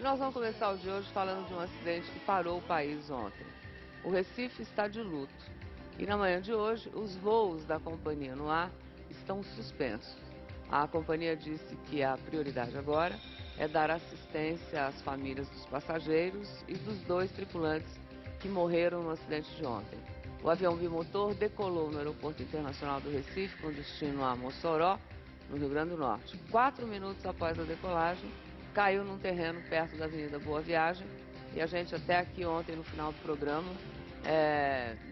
nós vamos começar o de hoje falando de um acidente que parou o país ontem. O Recife está de luto e na manhã de hoje os voos da companhia no ar estão suspensos. A companhia disse que a prioridade agora é dar assistência às famílias dos passageiros e dos 2 tripulantes que morreram no acidente de ontem. O avião bimotor decolou no Aeroporto Internacional do Recife com destino a Mossoró, no Rio Grande do Norte. 4 minutos após a decolagem, caiu num terreno perto da Avenida Boa Viagem e a gente até aqui ontem no final do programa,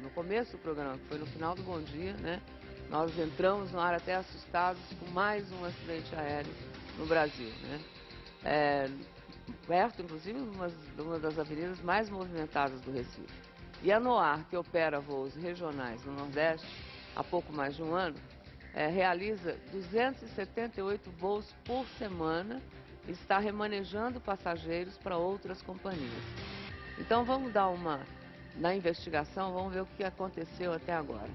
no começo do programa, que foi no final do Bom Dia, né? Nós entramos no ar até assustados com mais um acidente aéreo no Brasil, né? Perto, inclusive, de uma das avenidas mais movimentadas do Recife. E a Noar, que opera voos regionais no Nordeste há pouco mais de um ano, realiza 278 voos por semana e está remanejando passageiros para outras companhias. Então vamos dar na investigação, vamos ver o que aconteceu até agora.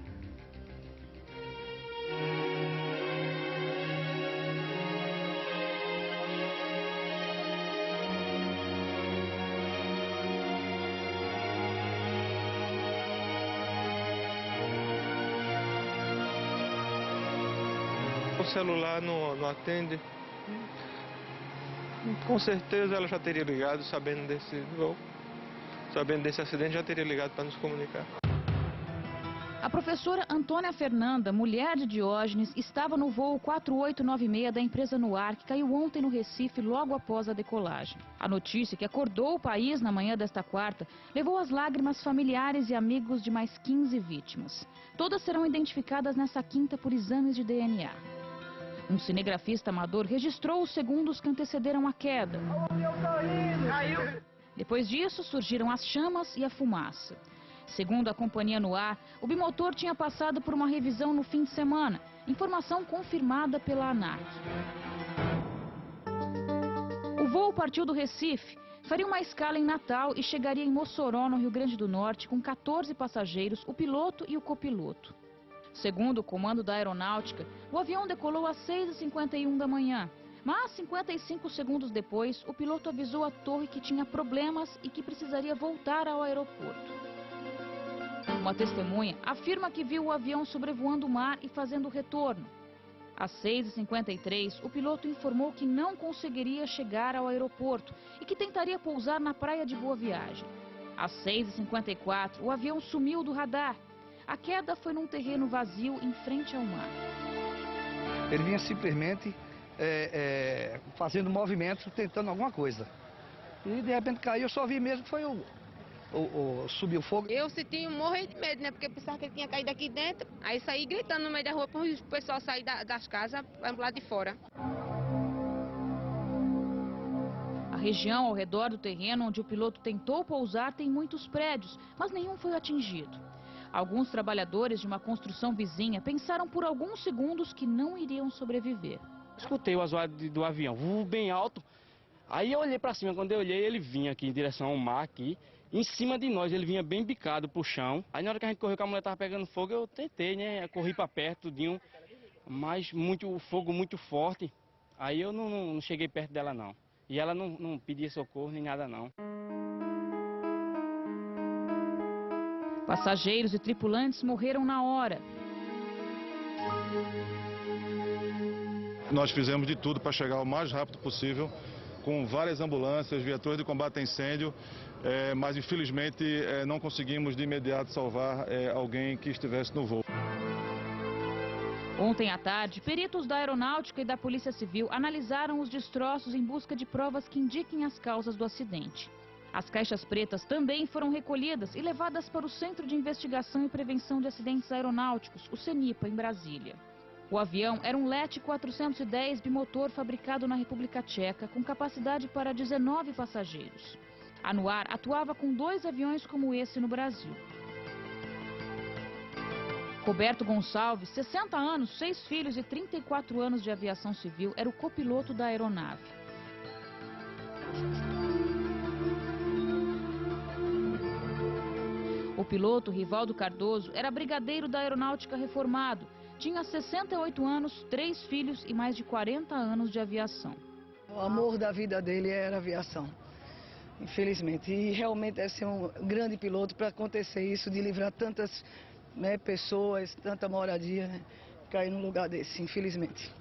O celular não atende. Com certeza ela já teria ligado, sabendo desse acidente, já teria ligado para nos comunicar. A professora Antônia Fernanda, mulher de Diógenes, estava no voo 4896 da empresa Noar, que caiu ontem no Recife logo após a decolagem. A notícia, que acordou o país na manhã desta quarta, levou às lágrimas familiares e amigos de mais 15 vítimas. Todas serão identificadas nesta quinta por exames de DNA. Um cinegrafista amador registrou os segundos que antecederam a queda. Depois disso, surgiram as chamas e a fumaça. Segundo a companhia Noar, o bimotor tinha passado por uma revisão no fim de semana, informação confirmada pela ANAC. O voo partiu do Recife, faria uma escala em Natal e chegaria em Mossoró, no Rio Grande do Norte, com 14 passageiros, o piloto e o copiloto. Segundo o comando da aeronáutica, o avião decolou às 6h51 da manhã, mas 55 segundos depois, o piloto avisou a torre que tinha problemas e que precisaria voltar ao aeroporto. Uma testemunha afirma que viu o avião sobrevoando o mar e fazendo o retorno. Às 6h53, o piloto informou que não conseguiria chegar ao aeroporto e que tentaria pousar na praia de Boa Viagem. Às 6h54, o avião sumiu do radar. A queda foi num terreno vazio em frente ao mar. Ele vinha simplesmente fazendo movimentos, tentando alguma coisa. E de repente caiu, eu só vi mesmo que foi subiu o fogo. Eu senti morrer de medo, né? Porque eu pensava que ele tinha caído aqui dentro. Aí saí gritando no meio da rua para o pessoal sair das casas para lá de fora. A região ao redor do terreno onde o piloto tentou pousar tem muitos prédios, mas nenhum foi atingido. Alguns trabalhadores de uma construção vizinha pensaram por alguns segundos que não iriam sobreviver. Escutei o assoalho do avião, bem alto. Aí eu olhei para cima, quando eu olhei ele vinha aqui em direção ao mar, aqui, em cima de nós, ele vinha bem bicado pro chão. Aí na hora que a gente correu, que a mulher tava pegando fogo, eu tentei, né, corri para perto, mas o fogo muito forte. Aí eu não cheguei perto dela não. E ela não pedia socorro nem nada não. Passageiros e tripulantes morreram na hora. Nós fizemos de tudo para chegar o mais rápido possível, com várias ambulâncias, viaturas de combate a incêndio, mas infelizmente não conseguimos de imediato salvar alguém que estivesse no voo. Ontem à tarde, peritos da Aeronáutica e da Polícia Civil analisaram os destroços em busca de provas que indiquem as causas do acidente. As caixas pretas também foram recolhidas e levadas para o Centro de Investigação e Prevenção de Acidentes Aeronáuticos, o CENIPA, em Brasília. O avião era um LET 410 bimotor fabricado na República Tcheca, com capacidade para 19 passageiros. A Noar atuava com 2 aviões como esse no Brasil. Roberto Gonçalves, 60 anos, 6 filhos e 34 anos de aviação civil, era o copiloto da aeronave. O piloto Rivaldo Cardoso era brigadeiro da aeronáutica reformado. Tinha 68 anos, 3 filhos e mais de 40 anos de aviação. O amor da vida dele era aviação. infelizmente. E realmente deve ser um grande piloto para acontecer isso, de livrar tantas, né, pessoas, tanta moradia, né, cair num lugar desse, infelizmente.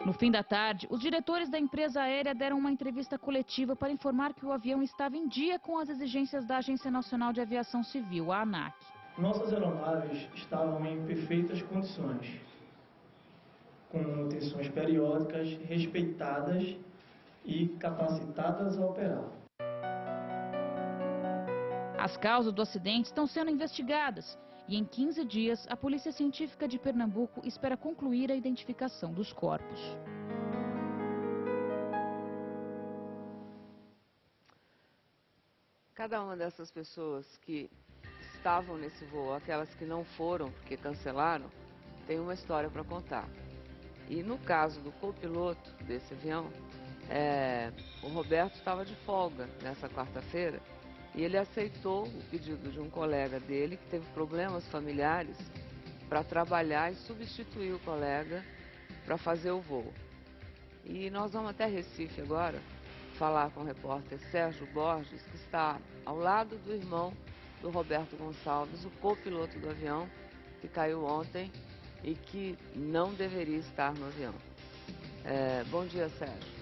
No fim da tarde, os diretores da empresa aérea deram uma entrevista coletiva para informar que o avião estava em dia com as exigências da Agência Nacional de Aviação Civil, a ANAC. Nossas aeronaves estavam em perfeitas condições, com manutenções periódicas, respeitadas e capacitadas a operar. As causas do acidente estão sendo investigadas e em 15 dias a Polícia Científica de Pernambuco espera concluir a identificação dos corpos. Cada uma dessas pessoas que estavam nesse voo, aquelas que não foram porque cancelaram, tem uma história para contar. E no caso do copiloto desse avião, o Roberto estava de folga nessa quarta-feira e ele aceitou o pedido de um colega dele que teve problemas familiares para trabalhar e substituir o colega para fazer o voo. E nós vamos até Recife agora falar com o repórter Sérgio Borges, que está ao lado do irmão do Roberto Gonçalves, o copiloto do avião, que caiu ontem e que não deveria estar no avião. Bom dia, Sérgio.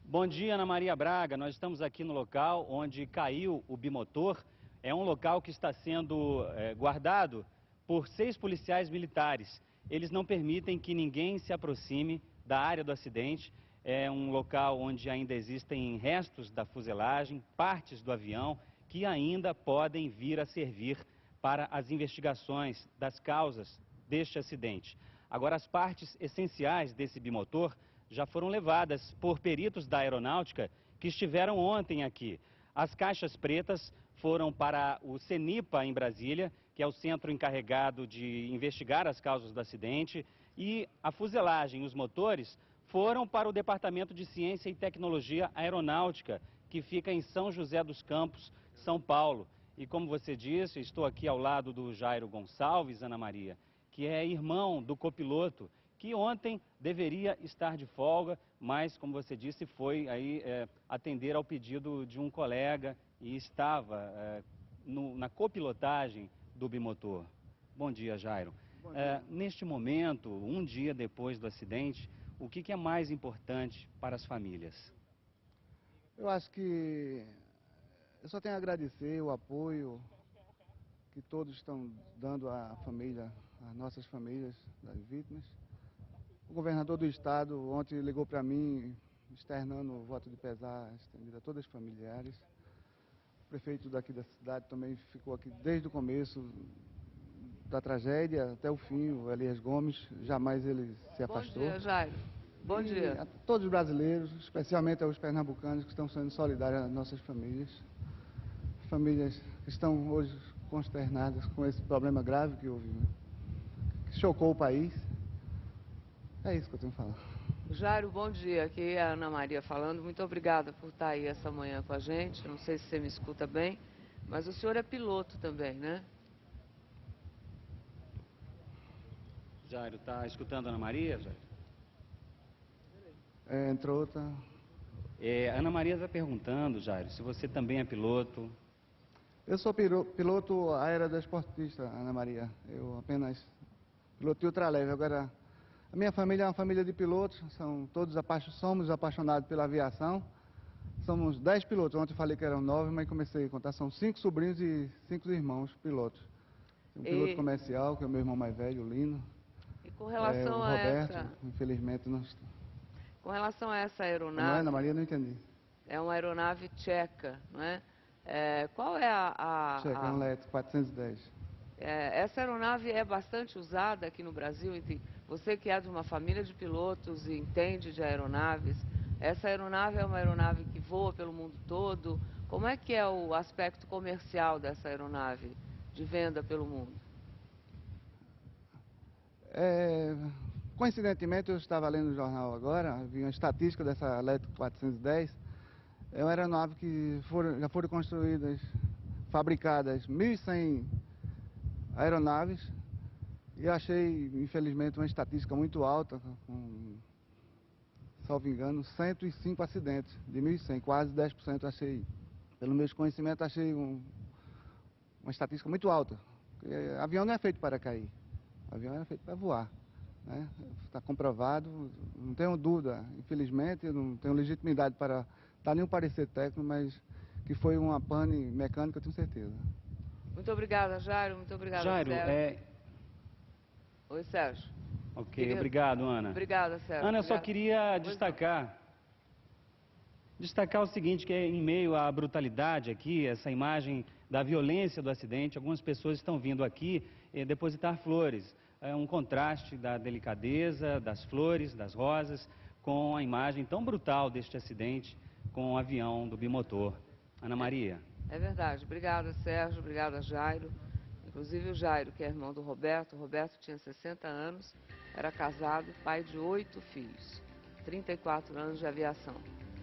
Bom dia, Ana Maria Braga. Nós estamos aqui no local onde caiu o bimotor. É um local que está sendo guardado por 6 policiais militares. Eles não permitem que ninguém se aproxime da área do acidente. É um local onde ainda existem restos da fuselagem, partes do avião, que ainda podem vir a servir para as investigações das causas deste acidente. Agora, as partes essenciais desse bimotor já foram levadas por peritos da aeronáutica que estiveram ontem aqui. As caixas pretas foram para o CENIPA em Brasília, que é o centro encarregado de investigar as causas do acidente, e a fuselagem, os motores, foram para o Departamento de Ciência e Tecnologia Aeronáutica, que fica em São José dos Campos, São Paulo. E como você disse, estou aqui ao lado do Jairo Gonçalves, Ana Maria, que é irmão do copiloto, que ontem deveria estar de folga, mas, como você disse, foi aí atender ao pedido de um colega e estava na copilotagem do bimotor. Bom dia, Jairo. Bom dia. Neste momento, um dia depois do acidente, o que é mais importante para as famílias? Eu acho que eu só tenho a agradecer o apoio que todos estão dando à família, às nossas famílias das vítimas. O governador do estado ontem ligou para mim, externando o voto de pesar estendido a todos os familiares. O prefeito daqui da cidade também ficou aqui desde o começo da tragédia até o fim, o Elias Gomes, jamais ele se afastou. Bom dia, Jairo. Bom dia. A todos os brasileiros, especialmente aos pernambucanos que estão sendo solidários às nossas famílias. Famílias que estão hoje consternadas com esse problema grave que houve, né? Que chocou o país. É isso que eu tenho que falar. Jairo, bom dia. Aqui é a Ana Maria falando. Muito obrigada por estar aí essa manhã com a gente. Não sei se você me escuta bem, mas o senhor é piloto também, né? Jairo, está escutando a Ana Maria, Jairo? Entrou outra. Ana Maria está perguntando, Jairo, se você também é piloto. Eu sou piloto aerodesportista, Ana Maria. Eu apenas pilotei ultraleve. Agora, a minha família é uma família de pilotos, somos apaixonados pela aviação. Somos 10 pilotos, ontem eu falei que eram 9, mas comecei a contar, são 5 sobrinhos e 5 irmãos pilotos. Tem um piloto comercial, que é o meu irmão mais velho, o Lino. E com relação o a Roberto, essa... infelizmente, não... Com relação a essa aeronave... Não é, Ana Maria? Não entendi. É uma aeronave tcheca, não é? Qual é Tcheca, é um LET 410. Essa aeronave é bastante usada aqui no Brasil. Você que é de uma família de pilotos e entende de aeronaves, essa aeronave é uma aeronave que voa pelo mundo todo. Como é que é o aspecto comercial dessa aeronave de venda pelo mundo? Coincidentemente, eu estava lendo no jornal agora, vi uma estatística dessa LET 410. É uma aeronave que já foram construídas, fabricadas 1.100 aeronaves. E achei, infelizmente, uma estatística muito alta. salvo engano, 105 acidentes de 1.100, quase 10% achei. Pelo meu conhecimento, achei uma estatística muito alta. Porque avião não é feito para cair, avião é feito para voar. Está comprovado, não tenho dúvida, infelizmente, eu não tenho legitimidade para dar nenhum parecer técnico, mas que foi uma pane mecânica, eu tenho certeza. Muito obrigada, Jairo. Muito obrigada, Jairo, Sérgio. Oi, Sérgio. Ok, obrigado, Ana. Obrigada, Sérgio. Ana, eu só queria destacar o seguinte, que em meio à brutalidade aqui, essa imagem da violência do acidente, algumas pessoas estão vindo aqui depositar flores. É um contraste da delicadeza, das flores, das rosas, com a imagem tão brutal deste acidente com o avião do bimotor. Ana Maria. É verdade. Obrigada, Sérgio. Obrigada, Jairo. Inclusive o Jairo, que é irmão do Roberto. O Roberto tinha 60 anos, era casado, pai de 8 filhos, 34 anos de aviação.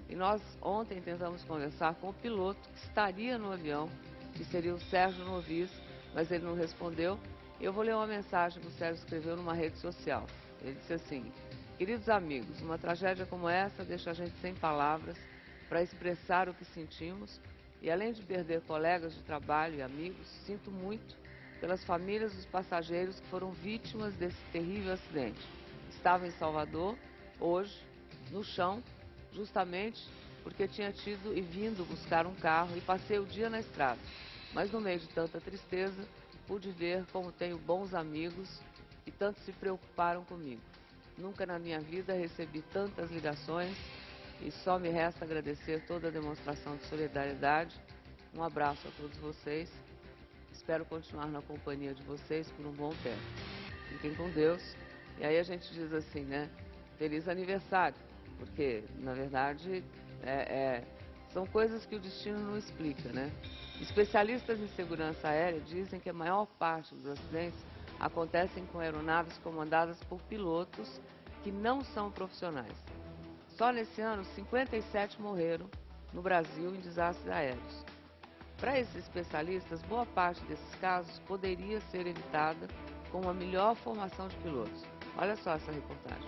E nós ontem tentamos conversar com o piloto que estaria no avião, que seria o Sérgio Novis, mas ele não respondeu. Eu vou ler uma mensagem que o Sérgio escreveu numa rede social. Ele disse assim: queridos amigos, uma tragédia como essa deixa a gente sem palavras para expressar o que sentimos e, além de perder colegas de trabalho e amigos, sinto muito pelas famílias dos passageiros que foram vítimas desse terrível acidente. Estava em Salvador, hoje, no chão, justamente porque tinha tido e vindo buscar um carro e passei o dia na estrada. Mas no meio de tanta tristeza, pude ver como tenho bons amigos que tanto se preocuparam comigo. Nunca na minha vida recebi tantas ligações e só me resta agradecer toda a demonstração de solidariedade. Um abraço a todos vocês. Espero continuar na companhia de vocês por um bom tempo. Fiquem com Deus. E aí a gente diz assim, né? Feliz aniversário. Porque, na verdade, são coisas que o destino não explica, né? Especialistas em segurança aérea dizem que a maior parte dos acidentes acontecem com aeronaves comandadas por pilotos que não são profissionais. Só nesse ano, 57 morreram no Brasil em desastres aéreos. Para esses especialistas, boa parte desses casos poderia ser evitada com uma melhor formação de pilotos. Olha só essa reportagem.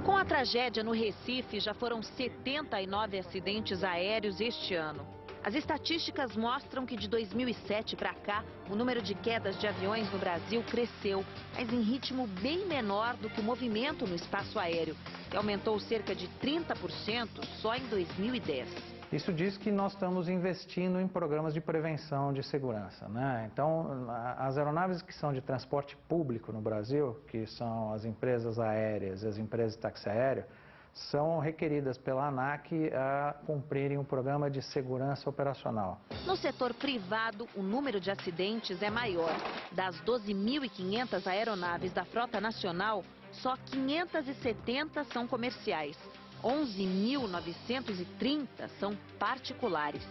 Com a tragédia no Recife, já foram 79 acidentes aéreos este ano. As estatísticas mostram que de 2007 para cá, o número de quedas de aviões no Brasil cresceu, mas em ritmo bem menor do que o movimento no espaço aéreo, que aumentou cerca de 30% só em 2010. Isso diz que nós estamos investindo em programas de prevenção de segurança, né? Então, as aeronaves que são de transporte público no Brasil, que são as empresas aéreas e as empresas de táxi aéreo, são requeridas pela ANAC a cumprirem um programa de segurança operacional. No setor privado, o número de acidentes é maior. Das 12.500 aeronaves da frota nacional, só 570 são comerciais. 11.930 são particulares.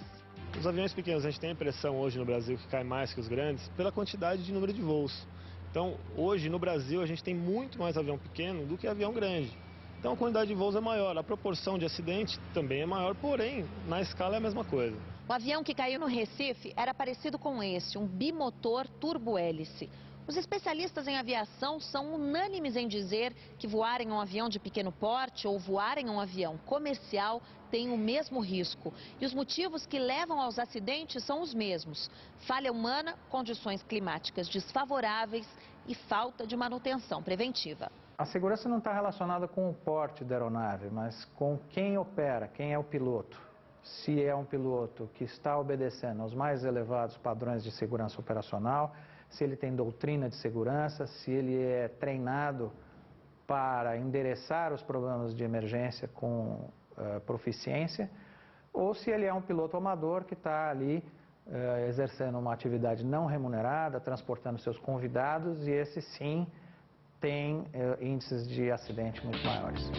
Os aviões pequenos, a gente tem a impressão hoje no Brasil que caem mais que os grandes pela quantidade de número de voos. Então, hoje no Brasil, a gente tem muito mais avião pequeno do que avião grande. Então, a quantidade de voos é maior, a proporção de acidente também é maior, porém, na escala é a mesma coisa. O avião que caiu no Recife era parecido com esse, um bimotor turbo-hélice. Os especialistas em aviação são unânimes em dizer que voar em um avião de pequeno porte ou voar em um avião comercial tem o mesmo risco. E os motivos que levam aos acidentes são os mesmos: falha humana, condições climáticas desfavoráveis e falta de manutenção preventiva. A segurança não está relacionada com o porte da aeronave, mas com quem opera, quem é o piloto. Se é um piloto que está obedecendo aos mais elevados padrões de segurança operacional, se ele tem doutrina de segurança, se ele é treinado para endereçar os problemas de emergência com proficiência, ou se ele é um piloto amador que está ali exercendo uma atividade não remunerada, transportando seus convidados, e esse sim tem índices de acidente muito maiores.